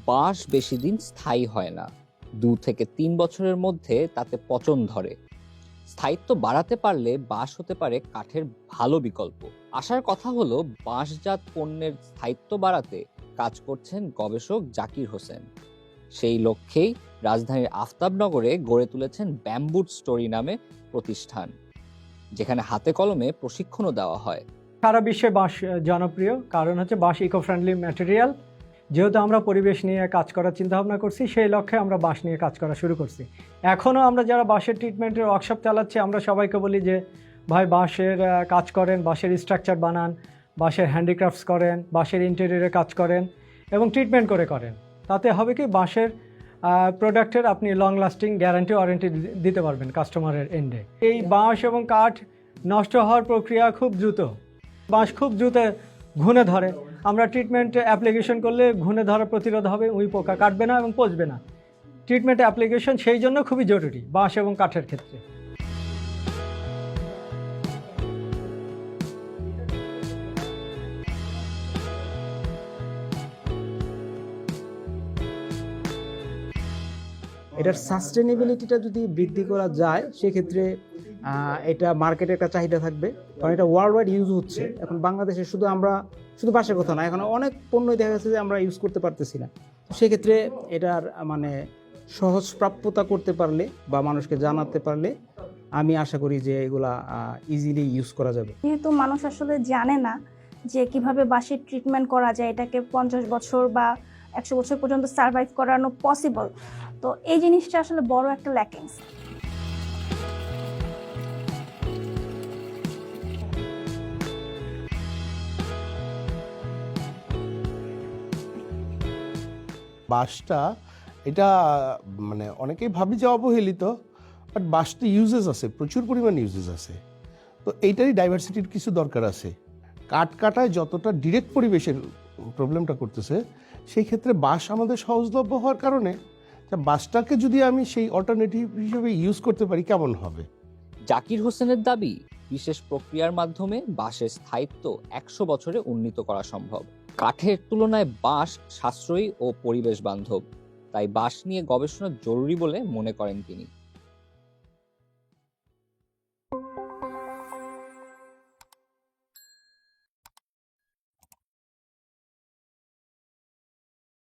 বাঁশ বেশি দিন স্থায়ী হয় না। 2 থেকে 3 বছরের মধ্যে তাতে পচন ধরে। স্থায়িত্ব বাড়াতে পারলে বাঁশ হতে পারে কাঠের ভালো বিকল্প। আশার কথা হলো, বাঁশজাত পণ্যের স্থায়িত্ব বাড়াতে কাজ করছেন গবেষক জাকির হোসেন। সেই লক্ষ্যেই রাজধানীর আফতাবনগরে গড়ে তুলেছেন ব্যাম্বুট স্টোরি নামে প্রতিষ্ঠান, যেখানে হাতে কলমে প্রশিক্ষণও দেওয়া হয়। সারা বিশ্বে বাঁশ জনপ্রিয়, কারণ হচ্ছে বাঁশ ইকো ফ্রেন্ডলি ম্যাটেরিয়াল। যেহেতু আমরা পরিবেশ নিয়ে কাজ করার চিন্তাভাবনা করছি, সেই লক্ষ্যে আমরা বাঁশ নিয়ে কাজ করা শুরু করছি। এখনও আমরা যারা বাঁশের ট্রিটমেন্টের ওয়ার্কশপ চালাচ্ছি, আমরা সবাইকে বলি যে ভাই বাঁশের কাজ করেন, বাঁশের স্ট্রাকচার বানান, বাঁশের হ্যান্ডিক্রাফটস করেন, বাঁশের ইন্টেরিয়রে কাজ করেন এবং ট্রিটমেন্ট করেন। তাতে হবে কি, বাঁশের প্রোডাক্টের আপনি লং লাস্টিং গ্যারান্টি ওয়ারেন্টি দিতে পারবেন কাস্টমারের এন্ডে। এই বাঁশ এবং কাঠ নষ্ট হওয়ার প্রক্রিয়া খুব দ্রুত। বাঁশ খুব দ্রুত ঘুণে ধরে। আমরা ট্রিটমেন্ট অ্যাপ্লিকেশন করলে ঘুণে ধরা প্রতিরোধ হবে, উই পোকা কাটবে না এবং পচবে না। ট্রিটমেন্ট অ্যাপ্লিকেশন সেই জন্য খুবই জরুরি বাঁশ এবং কাঠের ক্ষেত্রে। এটার সাস্টেনেবিলিটিটা যদি বৃদ্ধি করা যায়, সেক্ষেত্রে এটা মার্কেটে একটা চাহিদা থাকবে, কারণ এটা ওয়ার্ল্ড ওয়াইড ইউজ হচ্ছে। এখন বাংলাদেশে শুধু বাঁশের কথা না, এখন অনেক পণ্যই দেখা যাচ্ছে যে আমরা ইউজ করতে পারতেছি না। সেক্ষেত্রে এটার সহজ প্রাপ্যতা করতে পারলে বা মানুষকে জানাতে পারলে আমি আশা করি যে এগুলা ইজিলি ইউজ করা যাবে। যেহেতু মানুষ আসলে জানে না যে কিভাবে বাঁশের ট্রিটমেন্ট করা যায়, এটাকে 50 বছর বা 100 বছর পর্যন্ত সার্ভাইভ করানো পসিবল, তো এই জিনিসটা আসলে বড় একটা ল্যাকিংস। বাঁশটা এটা অনেকেই ভাবি যে অবহেলিত, বাট বাঁশটা ইউজেস আছে, প্রচুর পরিমাণ ইউজেস আছে। তো এইটারই ডাইভার্সিটির কিছু দরকার আছে। কাঠ কাটায় যতটা ডিরেক্ট পরিবেশের প্রবলেমটা করতেছে, সেই ক্ষেত্রে বাঁশ আমাদের সহজলভ্য হওয়ার কারণে বাঁশটাকে যদি আমি সেই অল্টারনেটিভ হিসেবে ইউজ করতে পারি কেমন হবে। জাকির হোসেনের দাবি, বিশেষ প্রক্রিয়ার মাধ্যমে বাঁশের স্থায়িত্ব 100 বছরে উন্নীত করা সম্ভব। কাঠের তুলনায় বাঁশ সাশ্রয়ী ও পরিবেশ বান্ধব, তাই বাঁশ নিয়ে গবেষণা জরুরি বলে মনে করেন তিনি।